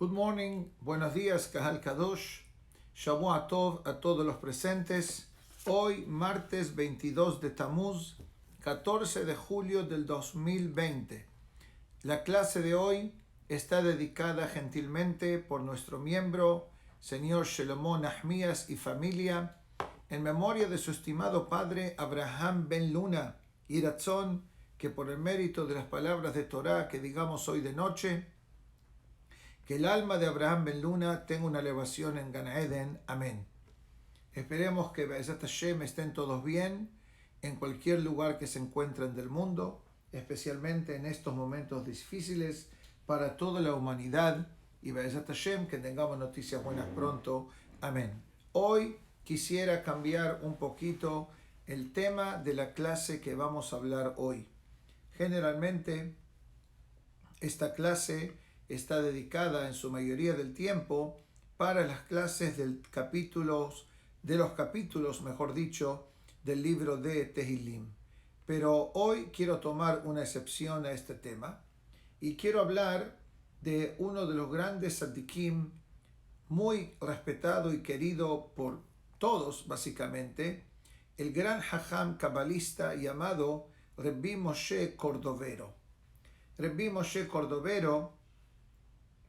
Good morning, buenos días, Kahal Kadosh, Shavua Tov a todos los presentes. Hoy, martes 22 de Tammuz, 14 de julio del 2020. La clase de hoy está dedicada gentilmente por nuestro miembro, señor Shlomo Nahmias y familia, en memoria de su estimado padre Abraham Ben Luna y Ratzon, que por el mérito de las palabras de Torah que digamos hoy de noche, que el alma de Abraham Ben Luna tenga una elevación en Gan Eden. Amén. Esperemos que Be'ezat Hashem estén todos bien en cualquier lugar que se encuentren del mundo, especialmente en estos momentos difíciles para toda la humanidad. Y Be'ezat Hashem, que tengamos noticias buenas pronto. Amén. Hoy quisiera cambiar un poquito el tema de la clase que vamos a hablar hoy. Generalmente, esta clase está dedicada en su mayoría del tiempo para las clases de los capítulos, mejor dicho, del libro de Tehilim. Pero hoy quiero tomar una excepción a este tema y quiero hablar de uno de los grandes tzadikim, muy respetado y querido por todos, básicamente, el gran hajam cabalista llamado Rabbi Moshe Cordovero. Rabbi Moshe Cordovero,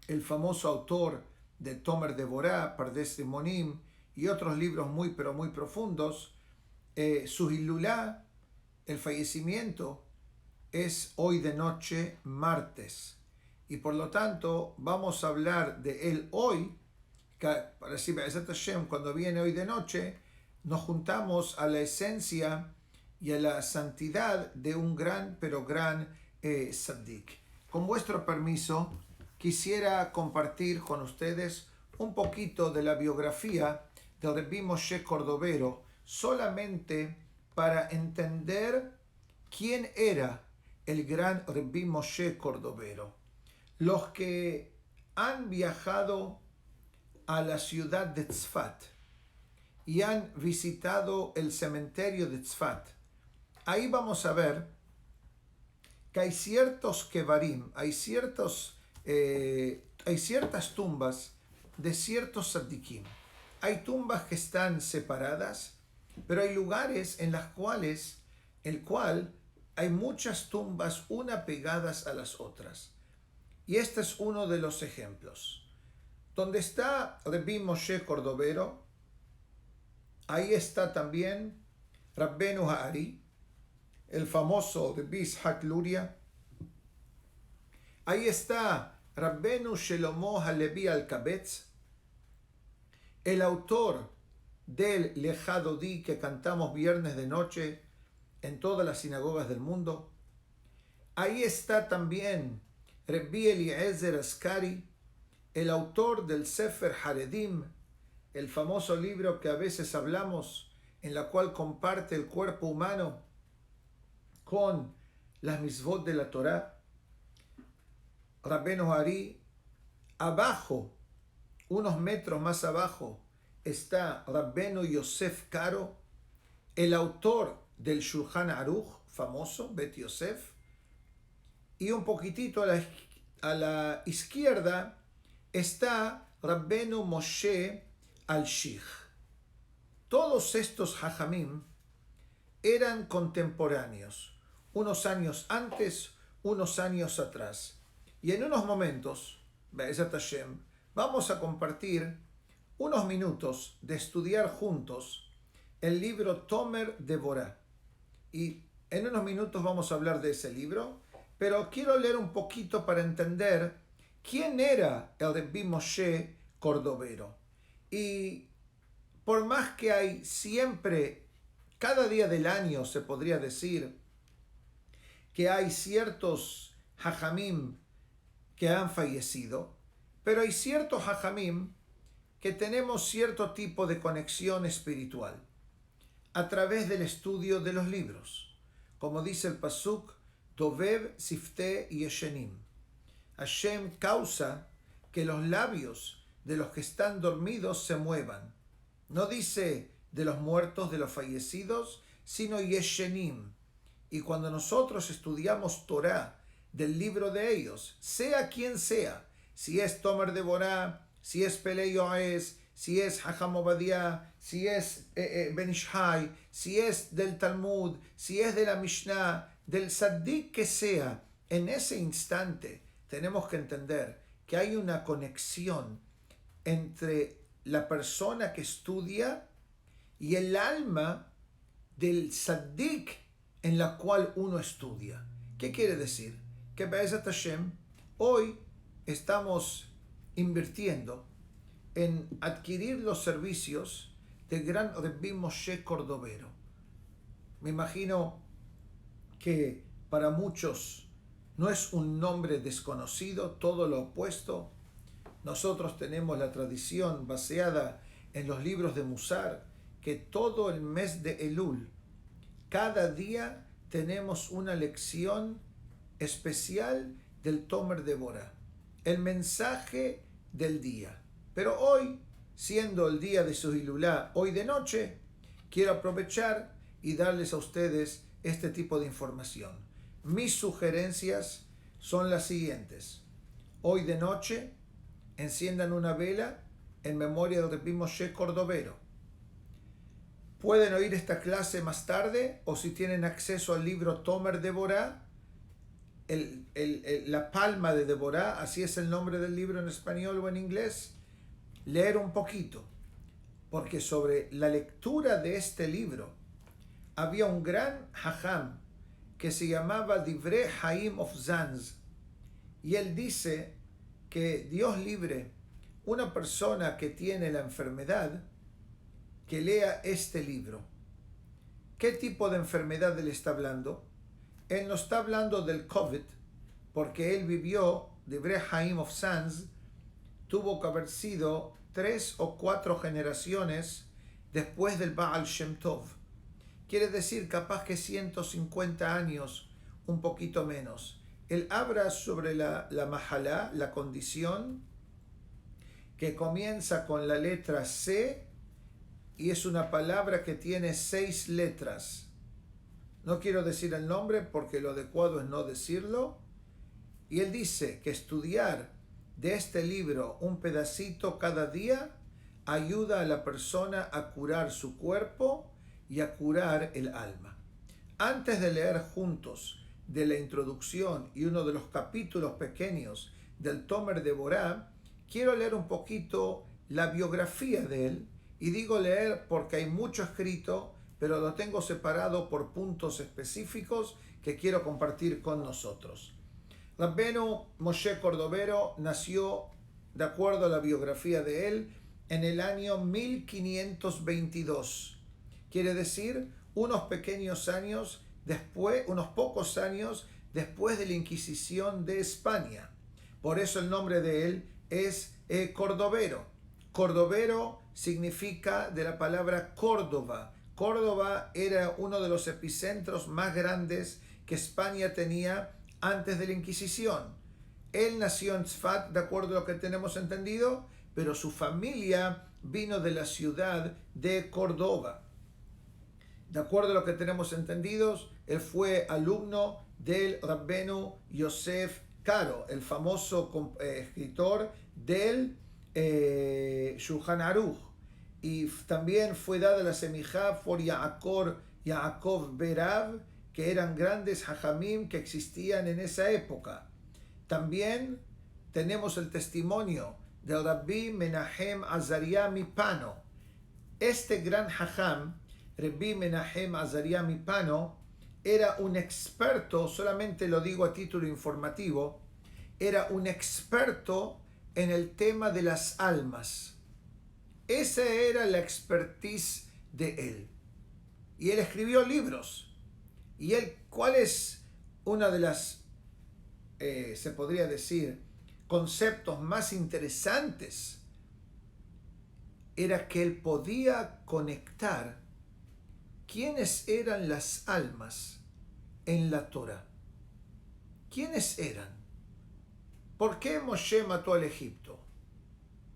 el famoso autor de Tomer Devorah, Pardes Simonim y otros libros muy profundos, su Hilulá, el fallecimiento, es hoy de noche, martes. Y por lo tanto vamos a hablar de él hoy, para decir, cuando viene hoy de noche, nos juntamos a la esencia y a la santidad de un gran tzaddik. Con vuestro permiso, quisiera compartir con ustedes un poquito de la biografía de Rabbi Moshe Cordovero, solamente para entender quién era el gran Rabbi Moshe Cordovero. Los que han viajado a la ciudad de Tzfat y han visitado el cementerio de Tzfat, ahí vamos a ver que hay ciertos kevarim, hay ciertas tumbas de ciertos tzadikim. Hay tumbas que están separadas, pero hay lugares en los cuales hay muchas tumbas una pegadas a las otras. Y este es uno de los ejemplos. Donde está Rabbi Moshe Cordovero, ahí está también Rabbenu Ha'ari, el famoso Rabbi Ishaq Luria. Ahí está Rabbenu Shlomo Halevi Alkabetz, el autor del Lecha Dodi que cantamos viernes de noche en todas las sinagogas del mundo. Ahí está también Rabbi Eliezer Askari, el autor del Sefer Haredim, el famoso libro que a veces hablamos, en la cual comparte el cuerpo humano con las mitzvot de la Torah. Rabbenu Ari, abajo, unos metros más abajo, está Rabbenu Yosef Karo, el autor del Shulchan Aruch famoso, Bet Yosef, y un poquitito a la izquierda está Rabbenu Moshe Al-Shich. Todos estos hajamim eran contemporáneos, unos años antes, unos años atrás. Y en unos momentos, Be'ezat Hashem, vamos a compartir unos minutos de estudiar juntos el libro Tomer Devorah. Y en unos minutos vamos a hablar de ese libro, pero quiero leer un poquito para entender quién era el Rabbi Moshe Cordovero. Y por más que hay siempre, cada día del año se podría decir que hay ciertos hajamim que han fallecido, pero hay ciertos hajamim que tenemos cierto tipo de conexión espiritual a través del estudio de los libros. Como dice el pasuk, Dovev Sifte Yeshenim. Hashem causa que los labios de los que están dormidos se muevan. No dice de los muertos, de los fallecidos, sino Yeshenim. Y cuando nosotros estudiamos Torah del libro de ellos, sea quien sea, si es Tomer de Borá, si es Pelei Yoes, si es Hajam Obadiah, si es Ben Ish Hai, si es del Talmud, si es de la Mishnah, del Saddik que sea, en ese instante tenemos que entender que hay una conexión entre la persona que estudia y el alma del Saddik en la cual uno estudia. ¿Qué quiere decir? Que Be'ezat Hashem, hoy estamos invirtiendo en adquirir los servicios del gran Rebbi Moshe Cordovero. Me imagino que para muchos no es un nombre desconocido, todo lo opuesto. Nosotros tenemos la tradición basada en los libros de Musar, que todo el mes de Elul, cada día tenemos una lección especial del Tomer de Borá, el mensaje del día. Pero hoy, siendo el día de su Hilulá, hoy de noche, quiero aprovechar y darles a ustedes este tipo de información. Mis sugerencias son las siguientes. Hoy de noche, enciendan una vela en memoria del Rebbi Moshe Cordovero. Pueden oír esta clase más tarde, o si tienen acceso al libro Tomer de Borá, la palma de Deborah, así es el nombre del libro en español o en inglés, leer un poquito, porque sobre la lectura de este libro había un gran hajam que se llamaba Divrei Haim of Zanz, y él dice que Dios libre una persona que tiene la enfermedad que lea este libro. ¿Qué tipo de enfermedad él está hablando? Él no está hablando del COVID, porque él vivió, Divrei Haim of Zanz, tuvo que haber sido 3 o 4 generaciones después del Baal Shem Tov. Quiere decir capaz que 150 años, un poquito menos. Él habla sobre la mahalá, la condición, que comienza con la letra C y es una palabra que tiene 6 letras. No quiero decir el nombre porque lo adecuado es no decirlo. Y él dice que estudiar de este libro un pedacito cada día ayuda a la persona a curar su cuerpo y a curar el alma. Antes de leer juntos de la introducción y uno de los capítulos pequeños del Tomer de Borá, quiero leer un poquito la biografía de él, y digo leer porque hay mucho escrito, pero lo tengo separado por puntos específicos que quiero compartir con nosotros. Rabbenu Moshe Cordovero nació, de acuerdo a la biografía de él, en el año 1522. Quiere decir, unos pocos años después de la Inquisición de España. Por eso el nombre de él es Cordovero. Cordovero significa de la palabra Córdoba. Córdoba era uno de los epicentros más grandes que España tenía antes de la Inquisición. Él nació en Tzfat, de acuerdo a lo que tenemos entendido, pero su familia vino de la ciudad de Córdoba. De acuerdo a lo que tenemos entendido, él fue alumno del Rabbenu Yosef Karo, el famoso escritor del Shulchan Aruch, y también fue dada la semijá por Yaakov Berav, que eran grandes hajamim que existían en esa época. También tenemos el testimonio del Rabbi Menahem Azaria Mipano. Este gran hajam, Rabbi Menahem Azaria Mipano, era un experto, solamente lo digo a título informativo, era un experto en el tema de las almas. Esa era la expertise de él. Y él escribió libros. Y él, ¿cuál es una de las, se podría decir, conceptos más interesantes? Era que él podía conectar quiénes eran las almas en la Torah. ¿Quiénes eran? ¿Por qué Moshe mató al Egipto?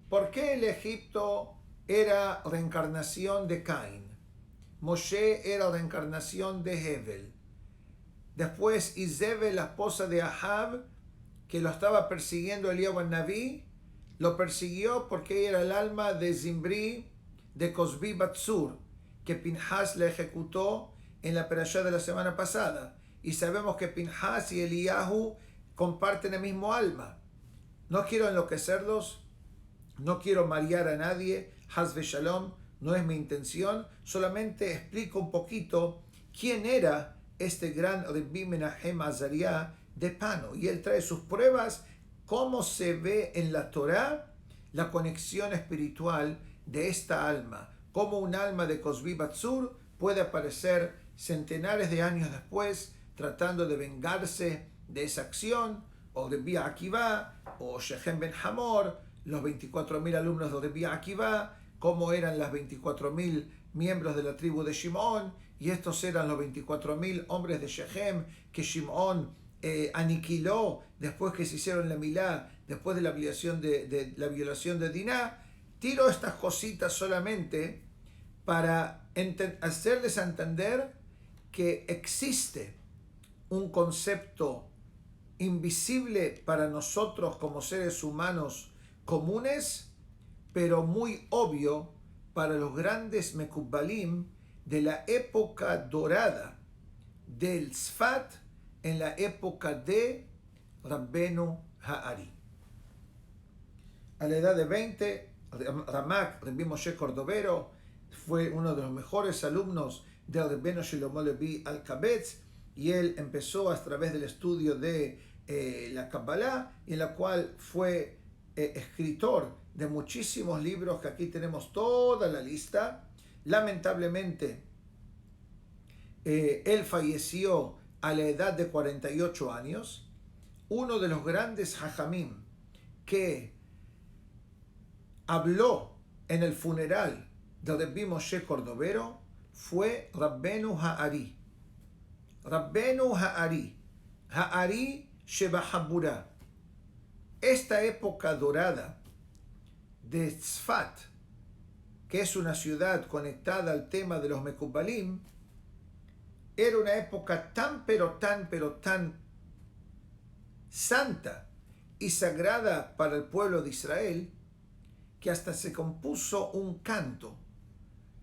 ¿Por qué el Egipto era reencarnación de Caín? Moshe era reencarnación de Hevel. Después Izebel, la esposa de Ahab, que lo estaba persiguiendo Eliyahu Naví, lo persiguió porque era el alma de Zimri, de Cosbi Batsur, que Pinhas le ejecutó en la perashá de la semana pasada. Y sabemos que Pinhas y Eliyahu comparten el mismo alma. No quiero enloquecerlos, no quiero marear a nadie, Haz Shalom, no es mi intención, solamente explico un poquito quién era este gran Rabbi Menahem Azariah de Pano. Y él trae sus pruebas, cómo se ve en la Torá la conexión espiritual de esta alma, cómo un alma de Cosbi Batsur puede aparecer centenares de años después tratando de vengarse de esa acción, o de Rabbi Akiva, o Shechem Ben Hamor, los 24.000 alumnos de Rabbi Akiva, cómo eran las 24.000 miembros de la tribu de Shimón, y estos eran los 24.000 hombres de Shechem que Shimón aniquiló después que se hicieron la milá, después de la violación de Diná. Tiro estas cositas solamente para hacerles entender que existe un concepto invisible para nosotros como seres humanos comunes, pero muy obvio para los grandes Mekubbalim de la época dorada del Tzfat, en la época de Rabbenu Ha'ari. A la edad de 20, Ramak, Rabbi Moshe Cordovero, fue uno de los mejores alumnos de Rabbenu Shlomo Levi Alkabetz, y él empezó a través del estudio de la Kabbalah, en la cual fue escritor de muchísimos libros, que aquí tenemos toda la lista. Lamentablemente, él falleció a la edad de 48 años. Uno de los grandes hajamim que habló en el funeral de Rabbi Moshe Cordovero fue Rabbenu Ha'ari. Rabbenu Ha'ari, Ha'ari Sheba Habura. Esta época dorada de Tzfat, que es una ciudad conectada al tema de los Mekubbalim, era una época tan santa y sagrada para el pueblo de Israel, que hasta se compuso un canto,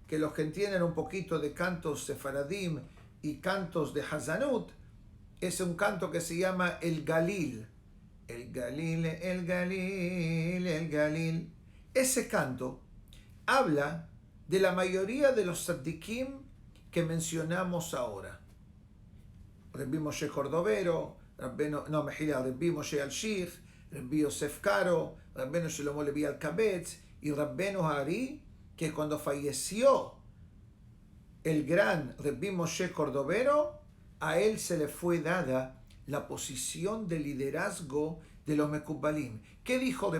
que los que entienden un poquito de cantos sefaradim y cantos de Hazanut, es un canto que se llama el Galil. El Galil, el Galil, el Galil. Ese canto habla de la mayoría de los tzaddikim que mencionamos ahora. Rabbi Moshe Cordovero, Rabbi Moshe Alshich, Rabbi Yosef Karo, Rabbenu Shlomo Levi Alkabetz y Rabbenu Ha'ari, que cuando falleció el gran Rabbi Moshe Cordovero, a él se le fue dada la posición de liderazgo de los Mekubbalim. ¿Qué dijo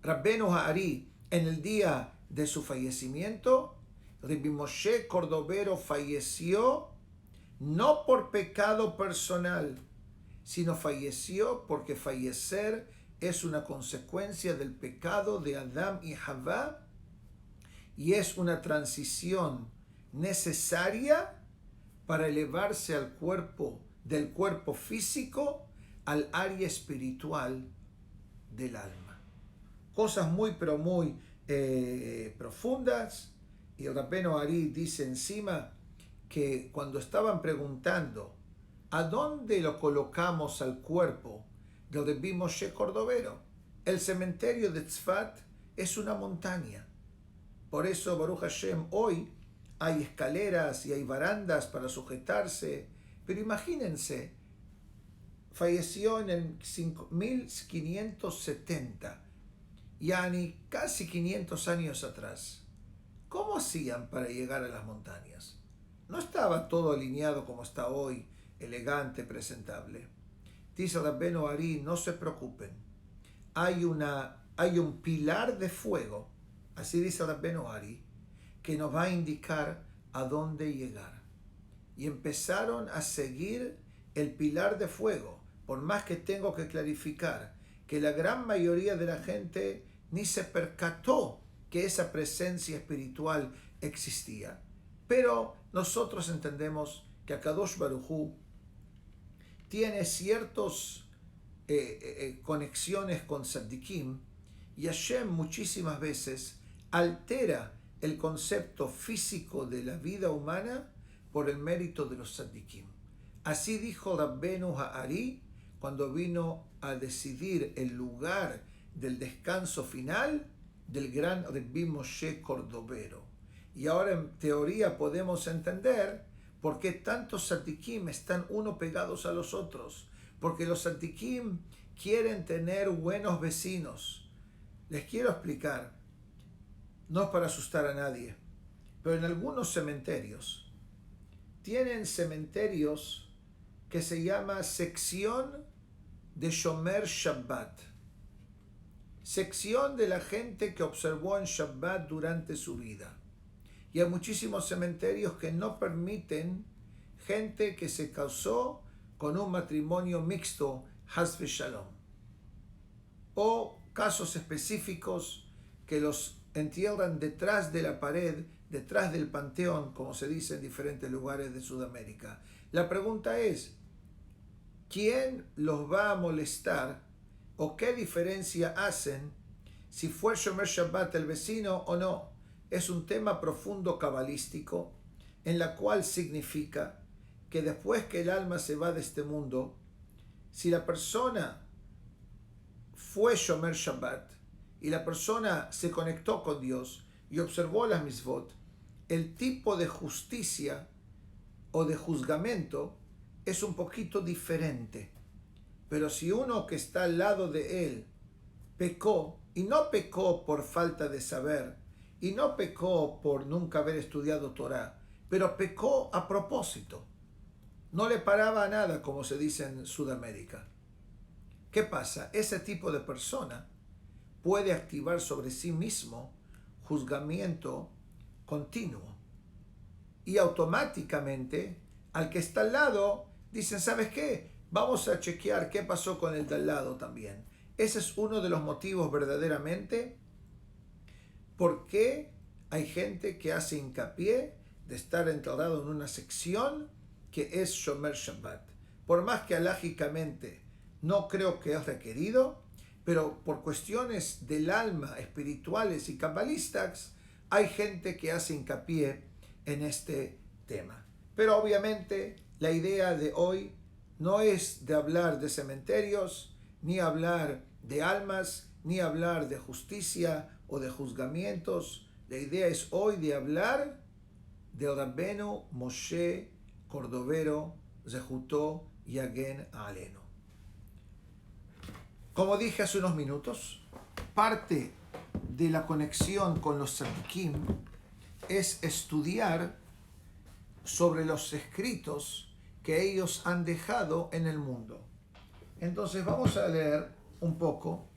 Rabbenu Ha'ari en el día de su fallecimiento? Rabbi Moshe Cordovero falleció no por pecado personal, sino falleció porque fallecer es una consecuencia del pecado de Adán y Javá, y es una transición necesaria para elevarse al cuerpo, del cuerpo físico al área espiritual del alma. Cosas muy pero muy profundas. Y el Rabbenu Ha'ari dice encima que cuando estaban preguntando ¿a dónde lo colocamos al cuerpo de Rabbi Moshe Cordovero? El cementerio de Tzfat es una montaña. Por eso, Baruch Hashem, hoy hay escaleras y hay barandas para sujetarse. Pero imagínense, falleció en el 1570, yani casi 500 años atrás. ¿Cómo hacían para llegar a las montañas? No estaba todo alineado como está hoy, elegante, presentable. Dice Rabbenu Ha'ari, no se preocupen. Hay un pilar de fuego, así dice Rabbenu Ha'ari, que nos va a indicar a dónde llegar. Y empezaron a seguir el pilar de fuego, por más que tengo que clarificar que la gran mayoría de la gente ni se percató que esa presencia espiritual existía. Pero nosotros entendemos que Akadosh Baruj Hu tiene ciertos conexiones con tzaddikim, y Hashem muchísimas veces altera el concepto físico de la vida humana por el mérito de los tzaddikim. Así dijo Rabbenu Ha'ari cuando vino a decidir el lugar del descanso final del gran Rebbi Moshe Cordovero. Y ahora en teoría podemos entender por qué tantos tzaddikim están uno pegados a los otros. Porque los tzaddikim quieren tener buenos vecinos. Les quiero explicar, no es para asustar a nadie, pero en algunos cementerios tienen cementerios que se llama sección de Shomer Shabbat, sección de la gente que observó en Shabbat durante su vida. Y hay muchísimos cementerios que no permiten gente que se casó con un matrimonio mixto, Haz v'Shalom, o casos específicos que los entierran detrás de la pared, detrás del panteón, como se dice en diferentes lugares de Sudamérica. La pregunta es, ¿quién los va a molestar o qué diferencia hacen si fue Shomer Shabbat el vecino o no? Es un tema profundo cabalístico en la cual significa que después que el alma se va de este mundo, si la persona fue Shomer Shabbat y la persona se conectó con Dios y observó las mitzvot, el tipo de justicia o de juzgamento es un poquito diferente. Pero si uno que está al lado de él pecó, y no pecó por falta de saber, y no pecó por nunca haber estudiado Torah, pero pecó a propósito, no le paraba a nada, como se dice en Sudamérica. ¿Qué pasa? Ese tipo de persona puede activar sobre sí mismo juzgamiento continuo. Y automáticamente, al que está al lado, dicen, ¿sabes qué? Vamos a chequear qué pasó con el de al lado también. Ese es uno de los motivos verdaderamente por qué hay gente que hace hincapié de estar enterrado en una sección que es Shomer Shabbat. Por más que alágicamente no creo que es requerido, pero por cuestiones del alma, espirituales y cabalistas, hay gente que hace hincapié en este tema. Pero obviamente la idea de hoy no es de hablar de cementerios, ni hablar de almas, ni hablar de justicia o de juzgamientos. La idea es hoy de hablar de Rabbenu Moshe Cordovero, Zehutó Yagen Aleno. Como dije hace unos minutos, parte de la conexión con los tzaddikim es estudiar sobre los escritos que ellos han dejado en el mundo. Entonces vamos a leer un poco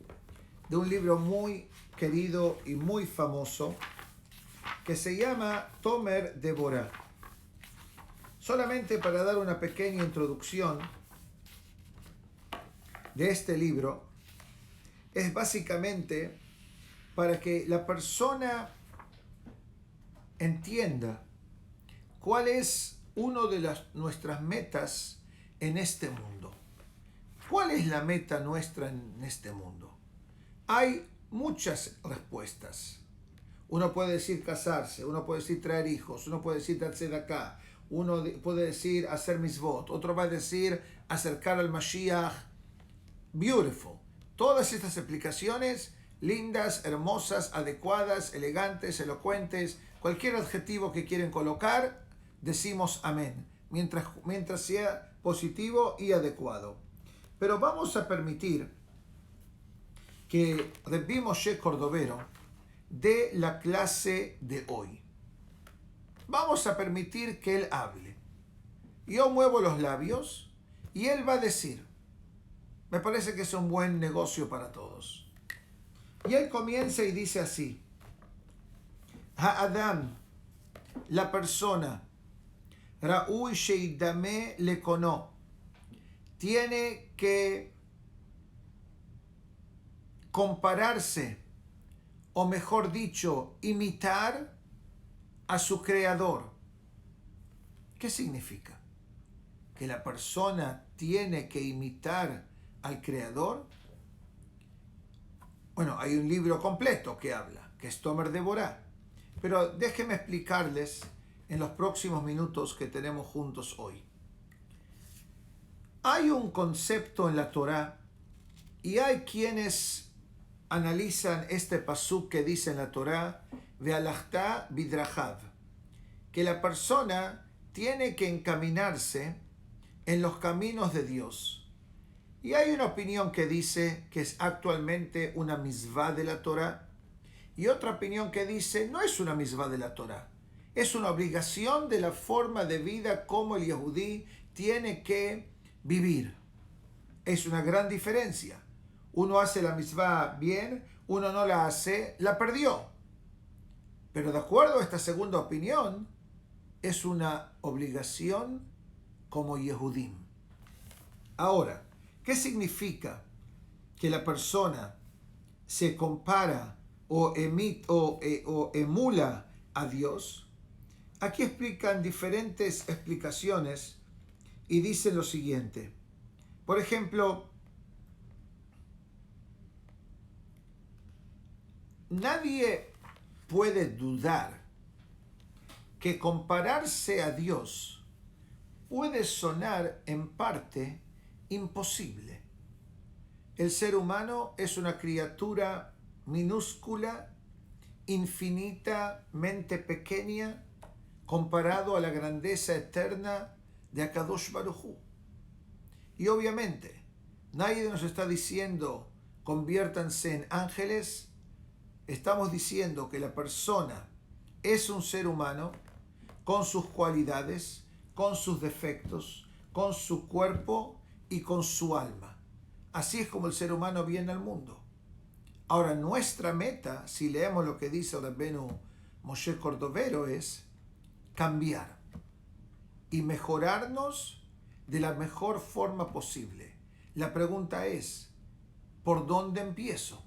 de un libro muy querido y muy famoso que se llama Tomer Deborah. Solamente para dar una pequeña introducción de este libro, es básicamente para que la persona entienda cuál es una de nuestras metas en este mundo. ¿Cuál es la meta nuestra en este mundo? Hay muchas respuestas. Uno puede decir casarse, uno puede decir traer hijos, uno puede decir darse de acá, uno puede decir hacer misvot, otro va a decir acercar al Mashiach. Beautiful. Todas estas explicaciones lindas, hermosas, adecuadas, elegantes, elocuentes, cualquier adjetivo que quieren colocar, decimos amén, mientras sea positivo y adecuado. Pero vamos a permitir que Rebbi Moshe Cordovero dé la clase de hoy. Vamos a permitir que él hable. Yo muevo los labios y él va a decir. Me parece que es un buen negocio para todos. Y él comienza y dice así: Ha'adam, la persona, Ra'ui sheidame lekono, tiene que compararse, o mejor dicho, imitar a su creador. ¿Qué significa? Que la persona tiene que imitar al Creador? Bueno, hay un libro completo que habla, que es Tomer de Borá. Pero déjenme explicarles en los próximos minutos que tenemos juntos hoy. Hay un concepto en la Torá y hay quienes analizan este pasuk que dice en la Torá, Ve'alachtá bidrajav, que la persona tiene que encaminarse en los caminos de Dios. Y hay una opinión que dice que es actualmente una misvá de la Torá, y otra opinión que dice no es una misvá de la Torá, es una obligación de la forma de vida como el yehudí tiene que vivir. Es una gran diferencia. Uno hace la misvá bien, uno no la hace, la perdió. Pero de acuerdo a esta segunda opinión, es una obligación como Yehudim. Ahora, ¿qué significa que la persona se compara o emula a Dios? Aquí explican diferentes explicaciones y dicen lo siguiente. Por ejemplo, nadie puede dudar que compararse a Dios puede sonar en parte imposible. El ser humano es una criatura minúscula, infinitamente pequeña, comparado a la grandeza eterna de Akadosh Baruj Hu. Y obviamente, nadie nos está diciendo conviértanse en ángeles. Estamos diciendo que la persona es un ser humano con sus cualidades, con sus defectos, con su cuerpo y con su alma. Así es como el ser humano viene al mundo. Ahora, nuestra meta, si leemos lo que dice el Rabbenu Moshe Cordovero, es cambiar y mejorarnos de la mejor forma posible. La pregunta es, ¿por dónde empiezo?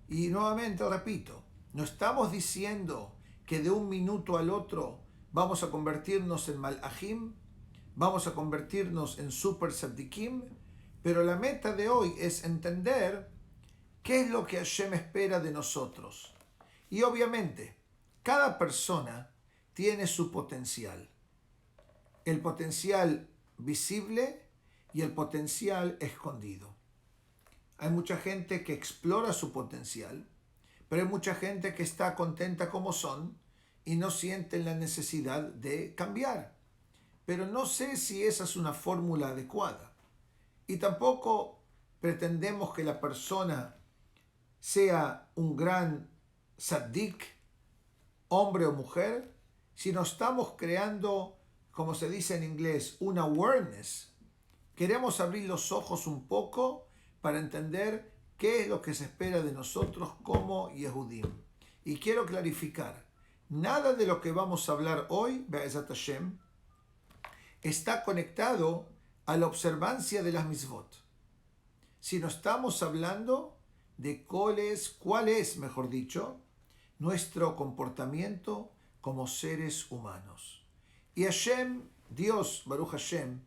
Y nuevamente repito, no estamos diciendo que de un minuto al otro vamos a convertirnos en malajim, vamos a convertirnos en super tzadikim, pero la meta de hoy es entender qué es lo que Hashem espera de nosotros. Y obviamente, cada persona tiene su potencial. El potencial visible y el potencial escondido. Hay mucha gente que explora su potencial, pero hay mucha gente que está contenta como son y no sienten la necesidad de cambiar. Pero no sé si esa es una fórmula adecuada. Y tampoco pretendemos que la persona sea un gran tzaddik, hombre o mujer, si no estamos creando, como se dice en inglés, un awareness. Queremos abrir los ojos un poco para entender qué es lo que se espera de nosotros como Yehudim. Y quiero clarificar, nada de lo que vamos a hablar hoy, Be'ezat Hashem, está conectado a la observancia de las mitzvot, sino estamos hablando de cuál es, mejor dicho, nuestro comportamiento como seres humanos. Y Hashem, Dios, Baruch Hashem,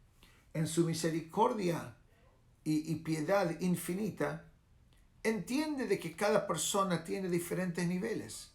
en su misericordia y piedad infinita, entiende de que cada persona tiene diferentes niveles.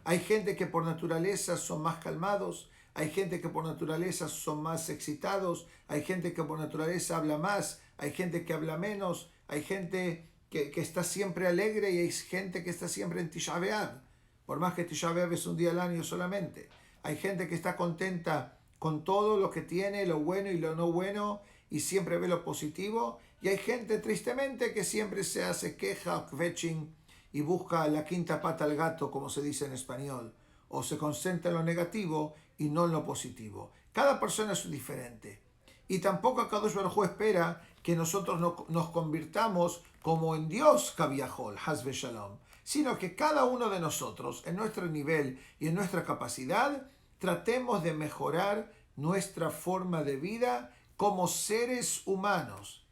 Hay gente que por naturaleza son más calmados, hay gente que por naturaleza son más excitados, hay gente que por naturaleza habla más, hay gente que habla menos, hay gente que está siempre alegre y hay gente que está siempre en Tisha B'Av, por más que Tisha B'Av es un día al año solamente. Hay gente que está contenta con todo lo que tiene, lo bueno y lo no bueno, y siempre ve lo positivo, y hay gente tristemente que siempre se hace queja, kvetching, y busca la quinta pata al gato, como se dice en español, o se concentra en lo negativo y no en lo positivo. Cada persona es diferente, y tampoco Akadosh Baruj Hu espera que nosotros nos convirtamos como en Dios Kaviahol, Hasbe Shalom, sino que cada uno de nosotros, en nuestro nivel y en nuestra capacidad, tratemos de mejorar nuestra forma de vida como seres humanos.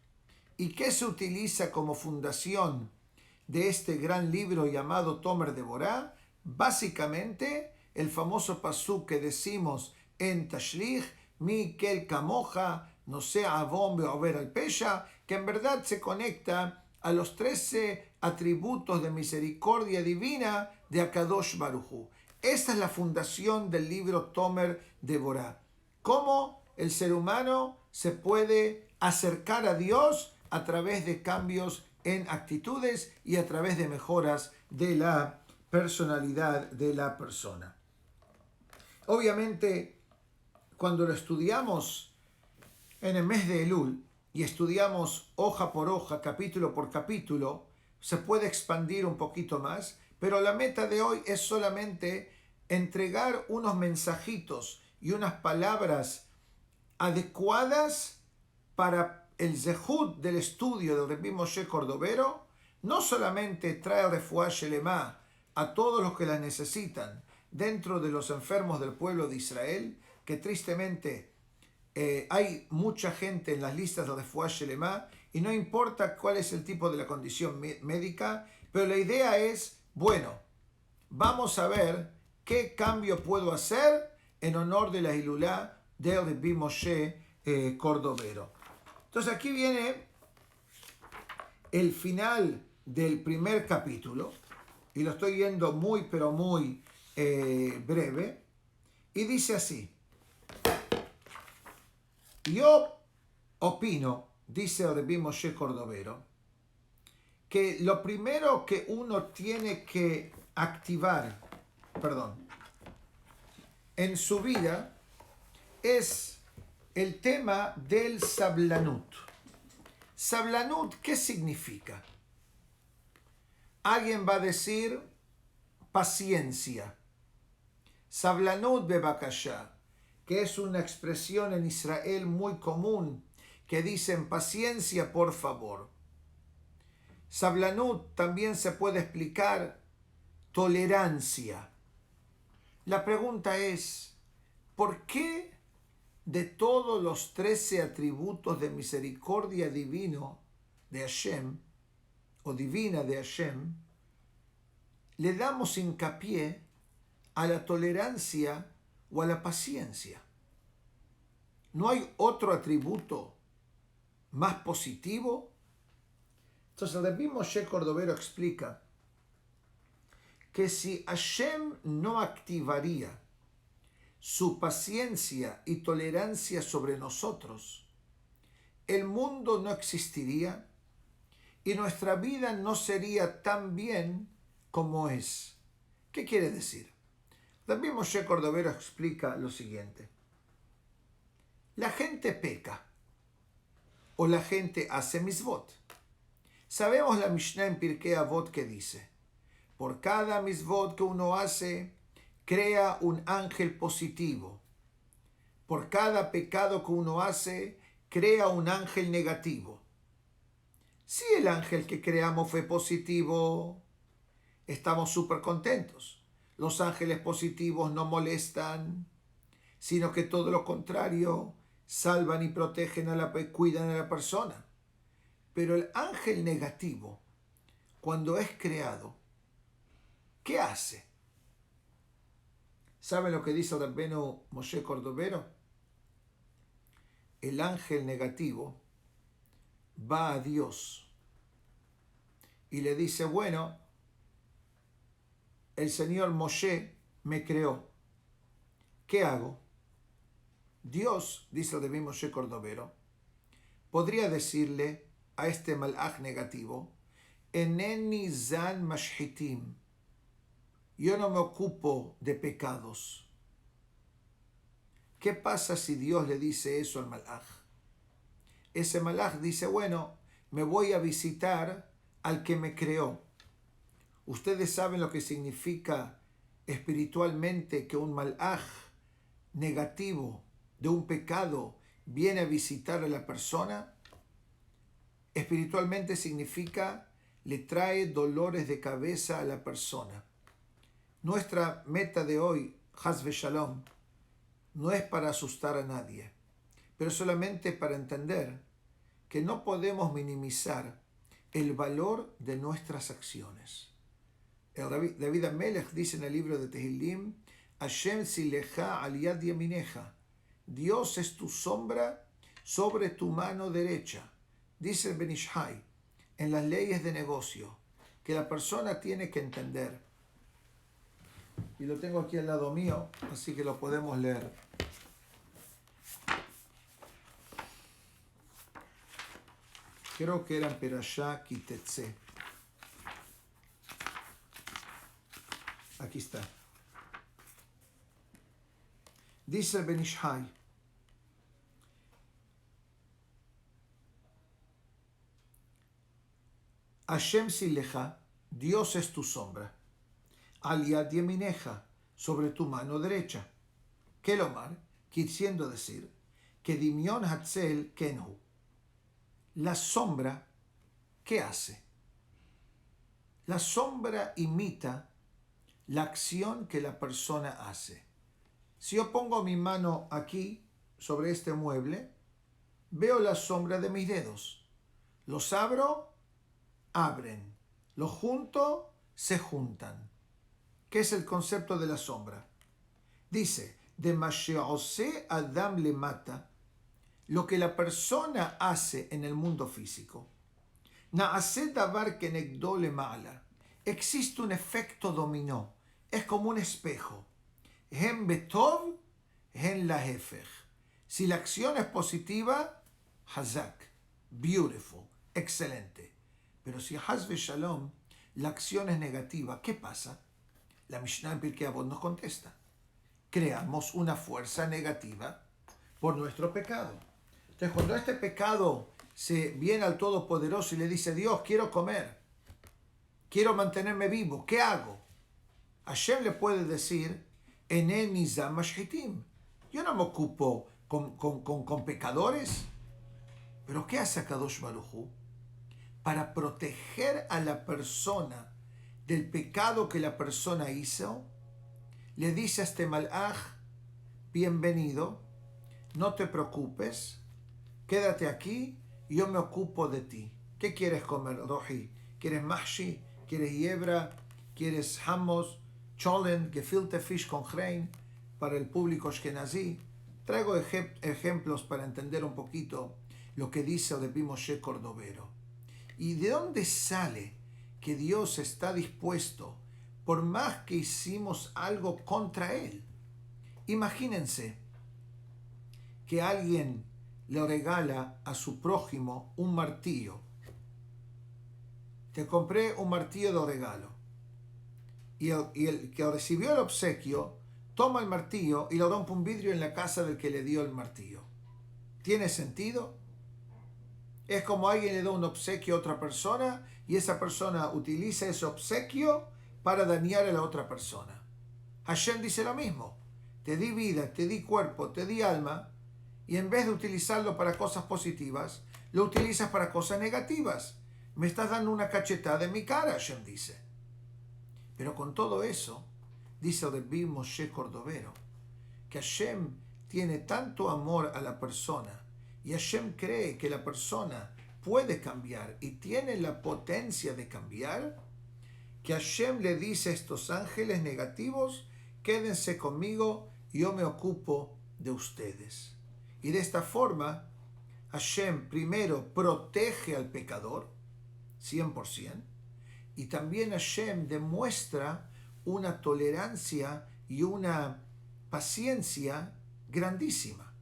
¿Y qué se utiliza como fundación de este gran libro llamado Tomer de Borá? Básicamente, el famoso pasuk que decimos en Tashlich, Mi kel kamoja, no sea avon beover al pesha, que en verdad se conecta a los 13 atributos de misericordia divina de Akadosh Baruj Hu. Esta es la fundación del libro Tomer de Borá. Cómo el ser humano se puede acercar a Dios a través de cambios en actitudes y a través de mejoras de la personalidad de la persona. Obviamente, cuando lo estudiamos en el mes de Elul y estudiamos hoja por hoja, capítulo por capítulo, se puede expandir un poquito más, pero la meta de hoy es solamente entregar unos mensajitos y unas palabras adecuadas para el zehut del estudio del Rebbi Moshe Cordovero. No solamente trae refuá shelema a todos los que la necesitan dentro de los enfermos del pueblo de Israel, que tristemente hay mucha gente en las listas de refuá shelema y no importa cuál es el tipo de la condición médica, pero la idea es, bueno, vamos a ver qué cambio puedo hacer en honor de la Hilulá del Rebbi Moshe Cordovero. Entonces aquí viene el final del primer capítulo, y lo estoy viendo muy, pero muy breve, y dice así: yo opino, dice el Rebbi Moshe Cordovero, que lo primero que uno tiene que activar, en su vida es el tema del sablanut. Sablanut, ¿qué significa? Alguien va a decir paciencia. Sablanut bebakashá, que es una expresión en Israel muy común, que dicen paciencia, por favor. Sablanut también se puede explicar tolerancia. La pregunta es, ¿por qué de todos los 13 atributos de misericordia divino de Hashem, o divina de Hashem, le damos hincapié a la tolerancia o a la paciencia? ¿No hay otro atributo más positivo? Entonces el Rebbi Moshe Cordovero explica que si Hashem no activaría su paciencia y tolerancia sobre nosotros, el mundo no existiría y nuestra vida no sería tan bien como es. ¿Qué quiere decir? Rebbi Moshe Cordovero explica lo siguiente: la gente peca o la gente hace misvot. Sabemos la Mishnah en Pirkei Avot que dice: por cada misvot que uno hace, crea un ángel positivo. Por cada pecado que uno hace, crea un ángel negativo. Si el ángel que creamos fue positivo, estamos súper contentos. Los ángeles positivos no molestan, sino que todo lo contrario, salvan y protegen cuidan a la persona. Pero el ángel negativo, cuando es creado, ¿qué hace? ¿Saben lo que dice el Rebbi Moshe Cordovero? El ángel negativo va a Dios y le dice: bueno, el señor Moshe me creó, ¿qué hago? Dios, dice el Rebbi Moshe Cordovero, podría decirle a este malaj negativo: eneni zan mashhitim, yo no me ocupo de pecados. ¿Qué pasa si Dios le dice eso al malaj? Ese malaj dice: bueno, me voy a visitar al que me creó. ¿Ustedes saben lo que significa espiritualmente que un malaj negativo de un pecado viene a visitar a la persona? Espiritualmente significa le trae dolores de cabeza a la persona. Nuestra meta de hoy, Haz Shalom, no es para asustar a nadie, pero solamente para entender que no podemos minimizar el valor de nuestras acciones. El David Amelech dice en el libro de Tehillim: Hashem sileja al yad yamineja, Dios es tu sombra sobre tu mano derecha. Dice el Ben Ish Hai, en las leyes de negocio, que la persona tiene que entender, y lo tengo aquí al lado mío, así que lo podemos leer. Creo que era en Perashá Kitetse. Aquí está. Dice el Ben Ish Hai, Hashem Sileja, Dios es tu sombra. Al Yad Yemineja, sobre tu mano derecha. Kelomar, quisiendo decir, que Dimion Hatzel Kenhu. La sombra, ¿qué hace? La sombra imita la acción que la persona hace. Si yo pongo mi mano aquí, sobre este mueble, veo la sombra de mis dedos. Los abro, abren. Los junto, se juntan. ¿Qué es el concepto de la sombra? Dice, de Masheose Adam le mata, lo que la persona hace en el mundo físico. Naase davar kenegdo le mala. Existe un efecto dominó. Es como un espejo. Hen betov, hen la hefech. Si la acción es positiva, hazak, beautiful, excelente. Pero si haz shalom, la acción es negativa, ¿qué pasa? La Mishnah en Pirkei Avot nos contesta. Creamos una fuerza negativa por nuestro pecado. Entonces, cuando este pecado se viene al Todopoderoso y le dice, Dios, quiero comer, quiero mantenerme vivo, ¿qué hago? Hashem le puede decir, Ene mizam mashhitim. Yo no me ocupo con pecadores. Pero ¿qué hace Kadosh Baruj Hu? Para proteger a la persona del pecado que la persona hizo, le dice a este malaj, bienvenido, no te preocupes, quédate aquí y yo me ocupo de ti. ¿Qué quieres comer, Roji? ¿Quieres mahshi? ¿Quieres hiebra? ¿Quieres hummus? Cholen, gefilte fish con grain para el público ashkenazí. Traigo ejemplos para entender un poquito lo que dice Rabbi Moshe Cordovero. ¿Y de dónde sale que Dios está dispuesto, por más que hicimos algo contra Él? Imagínense que alguien le regala a su prójimo un martillo. Te compré un martillo de regalo. Y el que recibió el obsequio toma el martillo y lo rompe un vidrio en la casa del que le dio el martillo. ¿Tiene sentido? Es como alguien le da un obsequio a otra persona y esa persona utiliza ese obsequio para dañar a la otra persona. Hashem dice lo mismo. Te di vida, te di cuerpo, te di alma, y en vez de utilizarlo para cosas positivas, lo utilizas para cosas negativas. Me estás dando una cachetada en mi cara, Hashem dice. Pero con todo eso, dice Rabbi Moshe Cordovero, que Hashem tiene tanto amor a la persona y Hashem cree que la persona puede cambiar y tiene la potencia de cambiar, que Hashem le dice a estos ángeles negativos, quédense conmigo, yo me ocupo de ustedes. Y de esta forma, Hashem primero protege al pecador, 100%, y también Hashem demuestra una tolerancia y una paciencia grandísima.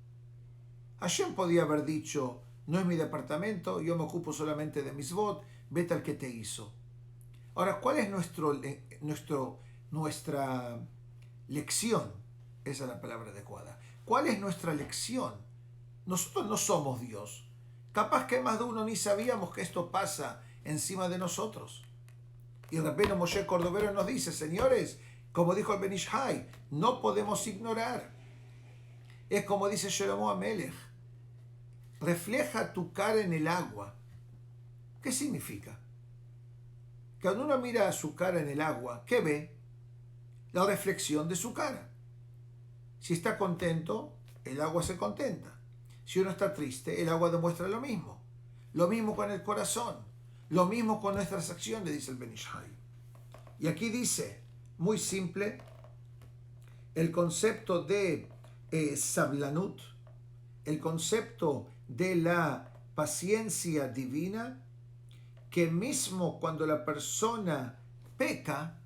Hashem podía haber dicho, no es mi departamento, yo me ocupo solamente de misbot, vete al que te hizo. Ahora, ¿cuál es nuestra lección? Esa es la palabra adecuada. ¿Cuál es nuestra lección? Nosotros no somos Dios. Capaz que más de uno ni sabíamos que esto pasa encima de nosotros. Y el Rabbeinu Moshe Cordovero nos dice, señores, como dijo el Ben Ish Hai, no podemos ignorar. Es como dice Shlomo Amelech, refleja tu cara en el agua. ¿Qué significa? Cuando uno mira su cara en el agua, ¿qué ve? La reflexión de su cara. Si está contento, el agua se contenta. Si uno está triste, el agua demuestra lo mismo. Lo mismo con el corazón. Lo mismo con nuestras acciones, dice el Ben Ish Hai. Y aquí dice, muy simple, el concepto de sablanut, el concepto de la paciencia divina, que mismo cuando la persona peca,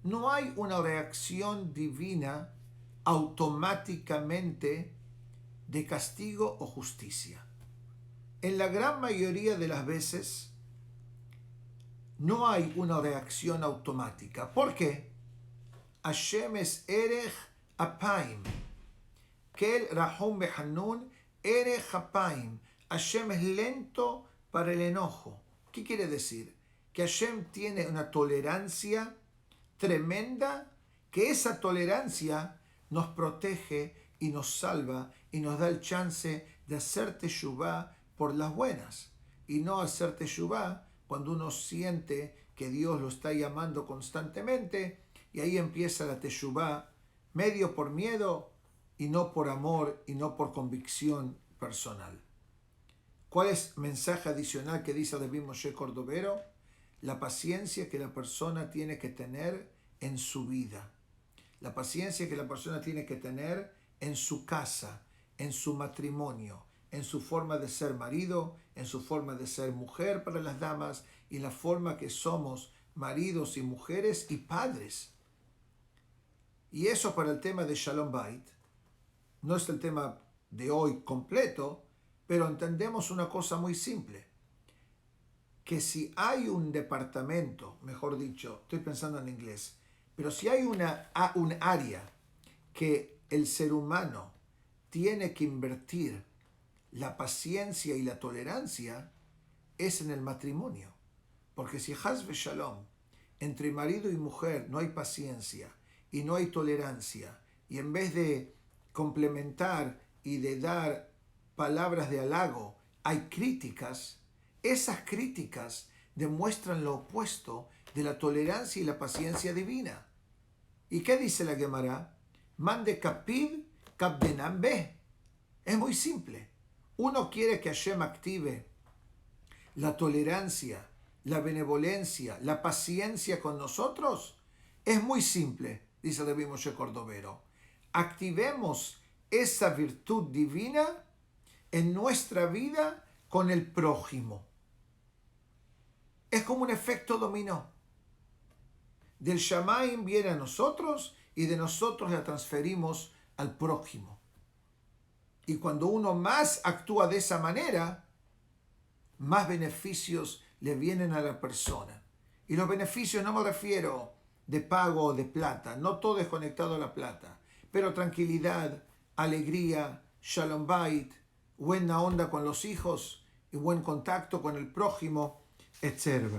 no hay una reacción divina automáticamente de castigo o justicia. En la gran mayoría de las veces no hay una reacción automática. ¿Por qué? Hashem es Erech Apaim. Kel Rahum Behanun Erech Apaim. Hashem es lento para el enojo. ¿Qué quiere decir? Que Hashem tiene una tolerancia tremenda, que esa tolerancia nos protege y nos salva y nos da el chance de hacer teshuvá por las buenas y no hacer teshuvá cuando uno siente que Dios lo está llamando constantemente, y ahí empieza la teshuvá medio por miedo y no por amor y no por convicción personal. ¿Cuál es el mensaje adicional que dice Rabbi Moshe Cordovero? La paciencia que la persona tiene que tener en su vida. La paciencia que la persona tiene que tener en su casa, en su matrimonio, en su forma de ser marido, en su forma de ser mujer para las damas y la forma que somos maridos y mujeres y padres. Y eso para el tema de Shalom Bait. No es el tema de hoy completo, pero entendemos una cosa muy simple. Que si hay un departamento, mejor dicho, estoy pensando en inglés, pero si hay un área que el ser humano tiene que invertir la paciencia y la tolerancia, es en el matrimonio. Porque si Haz Shalom, entre marido y mujer no hay paciencia y no hay tolerancia, y en vez de complementar y de dar palabras de halago, hay críticas, esas críticas demuestran lo opuesto de la tolerancia y la paciencia divina. ¿Y qué dice la Gemara? Mande kapid kapdenam be. Es muy simple. Uno quiere que Hashem active la tolerancia, la benevolencia, la paciencia con nosotros. Es muy simple, dice Rabbi Moshe Cordovero. Activemos esa virtud divina en nuestra vida con el prójimo. Es como un efecto dominó. Del Shamayim viene a nosotros y de nosotros la transferimos al prójimo. Y cuando uno más actúa de esa manera, más beneficios le vienen a la persona. Y los beneficios no me refiero de pago o de plata, no todo es conectado a la plata, pero tranquilidad, alegría, Shalom Bait, buena onda con los hijos y buen contacto con el prójimo, etc.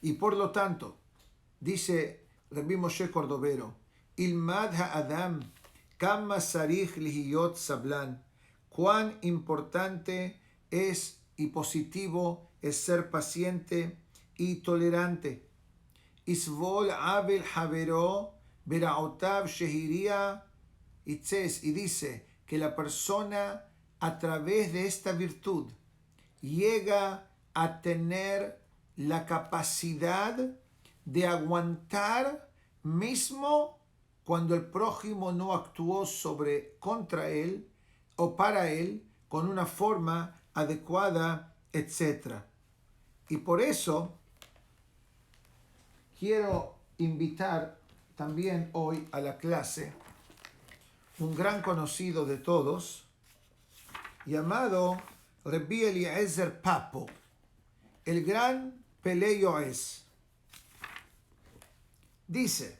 Y por lo tanto, dice Rabbi Moshe Cordovero, Ilmad ha'adam kama sarich lihiyot sablan, cuán importante es y positivo es ser paciente y tolerante. Isvol abel havero beraotav shehiria itzes, y dice que la persona a través de esta virtud llega a tener la capacidad de aguantar mismo cuando el prójimo no actuó contra él o para él con una forma adecuada, etc. Y por eso quiero invitar también hoy a la clase un gran conocido de todos, llamado Rabbi Eliezer Papo, el gran Pelei Yoez. Dice,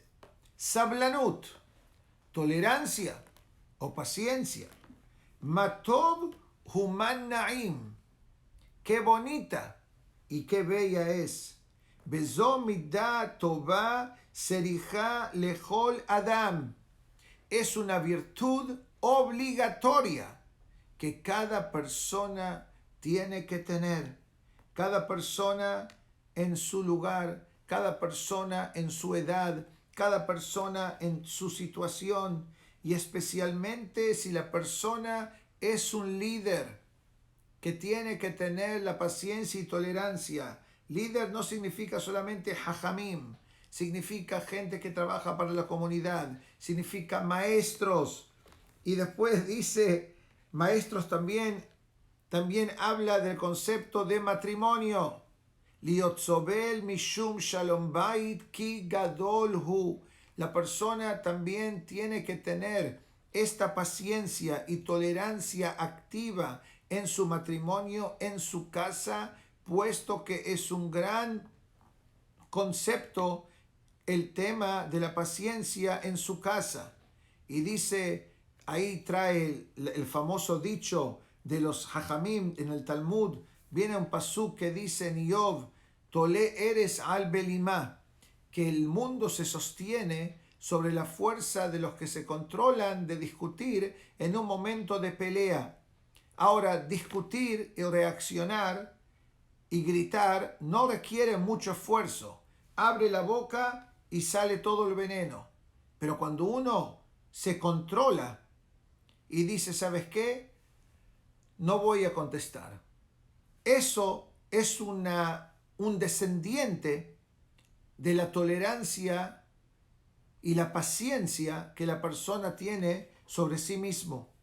Sablanut, tolerancia o paciencia, Matov Human Naim, qué bonita y qué bella es. Bezo midah tova serija lechol adam, es una virtud obligatoria que cada persona tiene que tener. Cada persona en su lugar, cada persona en su edad, cada persona en su situación, y especialmente si la persona es un líder que tiene que tener la paciencia y tolerancia. Líder no significa solamente hajamim, significa gente que trabaja para la comunidad, significa maestros. Y después dice Maestros también habla del concepto de matrimonio. Liotsobel mishum shalom bait ki gadol hu. La persona también tiene que tener esta paciencia y tolerancia activa en su matrimonio, en su casa, puesto que es un gran concepto el tema de la paciencia en su casa. Y dice, ahí trae el famoso dicho de los Jajamim en el Talmud, viene un pasuk que dice en Iov, Tole eres al belimá, que el mundo se sostiene sobre la fuerza de los que se controlan de discutir en un momento de pelea. Ahora, discutir y reaccionar y gritar no requiere mucho esfuerzo. Abre la boca y sale todo el veneno. Pero cuando uno se controla y dice, ¿sabes qué? No voy a contestar. Eso es un descendiente de la tolerancia y la paciencia que la persona tiene sobre sí mismo.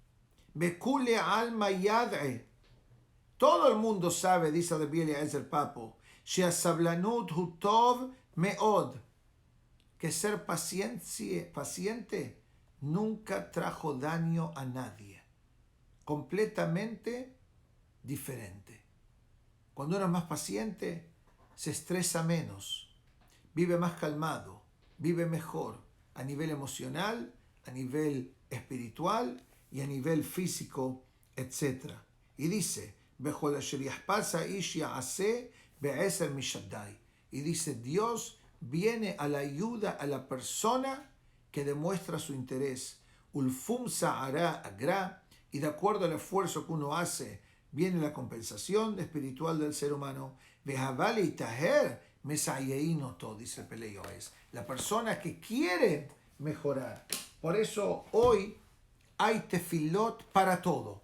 Bekule alma yad'e. Todo el mundo sabe, dice Rabbi Eliezer Papo, she'asablanut hu tov meod, que ser paciente nunca trajo daño a nadie. Completamente diferente. Cuando uno es más paciente, se estresa menos, vive más calmado, vive mejor a nivel emocional, a nivel espiritual y a nivel físico, etc. Y dice, y dice, Dios viene a la ayuda a la persona que demuestra su interés. Ulfum sa'ara agra, y de acuerdo al esfuerzo que uno hace, viene la compensación espiritual del ser humano. Vehavali taher mesayeinoto, dice Pelei Yoes. La persona que quiere mejorar. Por eso hoy hay tefilot para todo.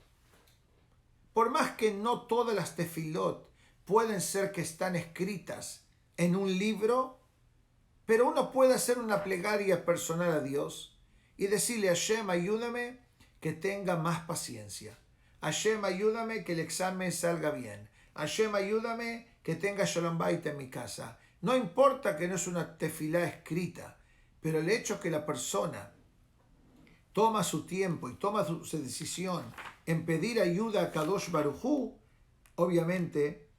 Por más que no todas las tefilot pueden ser que están escritas en un libro, pero uno puede hacer una plegaria personal a Dios y decirle a Hashem, ayúdame que tenga más paciencia. Hashem, ayúdame que el examen salga bien. Hashem, ayúdame que tenga Shalom Bait en mi casa. No importa que no es una tefilá escrita, pero el hecho que la persona toma su tiempo y toma su decisión en pedir ayuda a Kadosh Baruj Hu, obviamente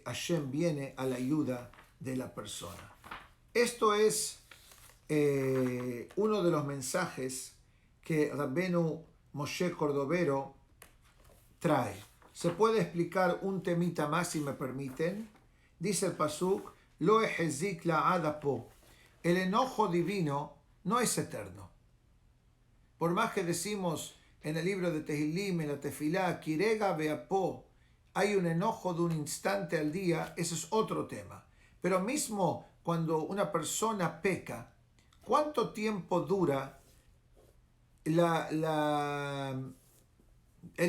Hashem viene a la ayuda de la persona. Esto es uno de los mensajes que Rabbenu Moshe Cordovero trae. ¿Se puede explicar un temita más, si me permiten? Dice el pasuk, Lo ehezik la adapo. El enojo divino no es eterno. Por más que decimos en el libro de Tehilim, en la Tefilá, Kirega beapo, hay un enojo de un instante al día, ese es otro tema. Pero mismo cuando una persona peca, ¿cuánto tiempo dura el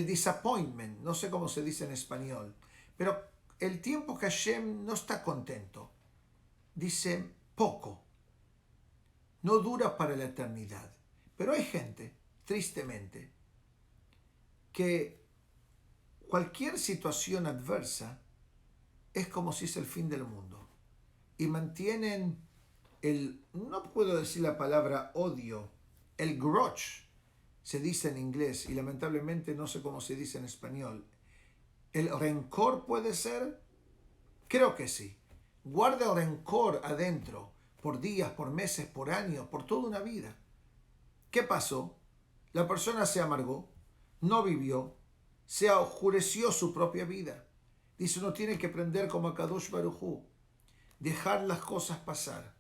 disappointment? No sé cómo se dice en español, pero el tiempo que Hashem no está contento, dice poco, no dura para la eternidad. Pero hay gente, tristemente, que cualquier situación adversa es como si es el fin del mundo. Y mantienen no puedo decir la palabra odio, el grudge, se dice en inglés, y lamentablemente no sé cómo se dice en español. ¿El rencor puede ser? Creo que sí. Guarda el rencor adentro, por días, por meses, por años, por toda una vida. ¿Qué pasó? La persona se amargó, no vivió, se oscureció su propia vida. Dice, uno tiene que aprender como a Kadosh Baruj Hu, dejar las cosas pasar,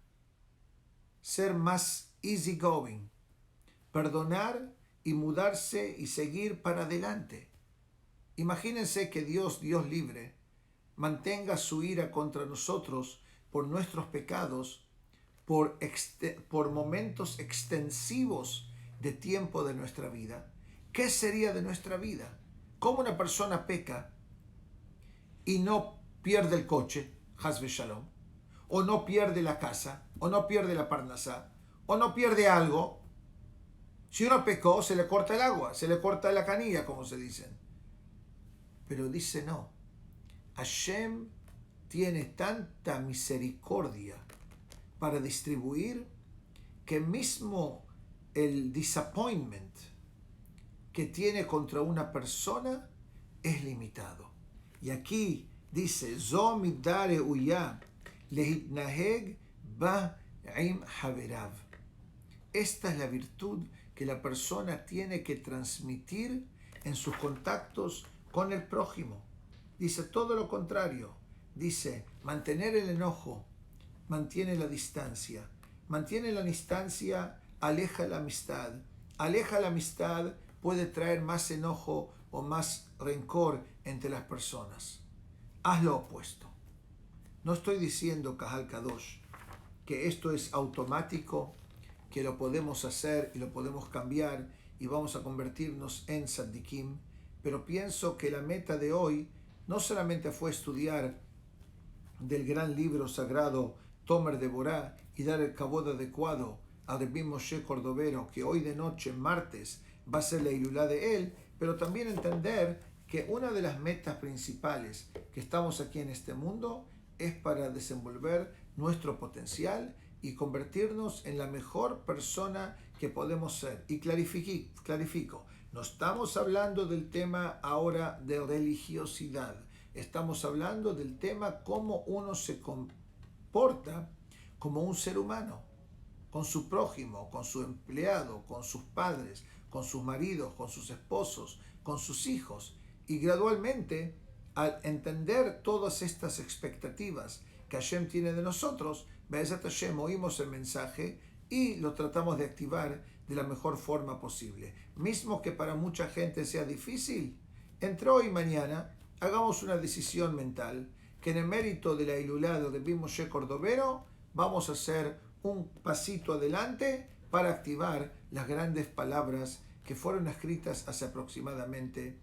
ser más easygoing, perdonar y mudarse y seguir para adelante. Imagínense que Dios libre, mantenga su ira contra nosotros por nuestros pecados, por momentos extensivos de tiempo de nuestra vida. ¿Qué sería de nuestra vida? ¿Cómo una persona peca y no pierde el coche, Hasbe Shalom, o no pierde la casa, o no pierde la parnasá, o no pierde algo? Si uno pecó, se le corta el agua, se le corta la canilla, como se dicen. Pero dice no. Hashem tiene tanta misericordia para distribuir que mismo el disappointment que tiene contra una persona es limitado. Y aquí dice, Zo midare uya lehitnaheg ba im haverav. Esta es la virtud que la persona tiene que transmitir en sus contactos con el prójimo. Dice todo lo contrario. Dice, mantener el enojo mantiene la distancia. Mantiene la distancia, aleja la amistad. Aleja la amistad, puede traer más enojo o más rencor entre las personas. Haz lo opuesto. No estoy diciendo, Kahal Kadosh, que esto es automático, que lo podemos hacer y lo podemos cambiar y vamos a convertirnos en tzaddikim, pero pienso que la meta de hoy no solamente fue estudiar del gran libro sagrado Tomer de Borá y dar el kabod adecuado a Rebbi Moshe Cordovero, que hoy de noche, martes, va a ser la Ilulá de él, pero también entender que una de las metas principales que estamos aquí en este mundo es para desenvolver nuestro potencial y convertirnos en la mejor persona que podemos ser. Y clarifico, no estamos hablando del tema ahora de religiosidad, estamos hablando del tema cómo uno se comporta como un ser humano, con su prójimo, con su empleado, con sus padres, con sus maridos, con sus esposos, con sus hijos. Y gradualmente, al entender todas estas expectativas que Hashem tiene de nosotros, Be'ezat Hashem oímos el mensaje y lo tratamos de activar de la mejor forma posible. Mismo que para mucha gente sea difícil, entre hoy y mañana hagamos una decisión mental que en el mérito de la Ilulá de Rebbi Moshe Cordovero vamos a hacer un pasito adelante para activar las grandes palabras que fueron escritas hace aproximadamente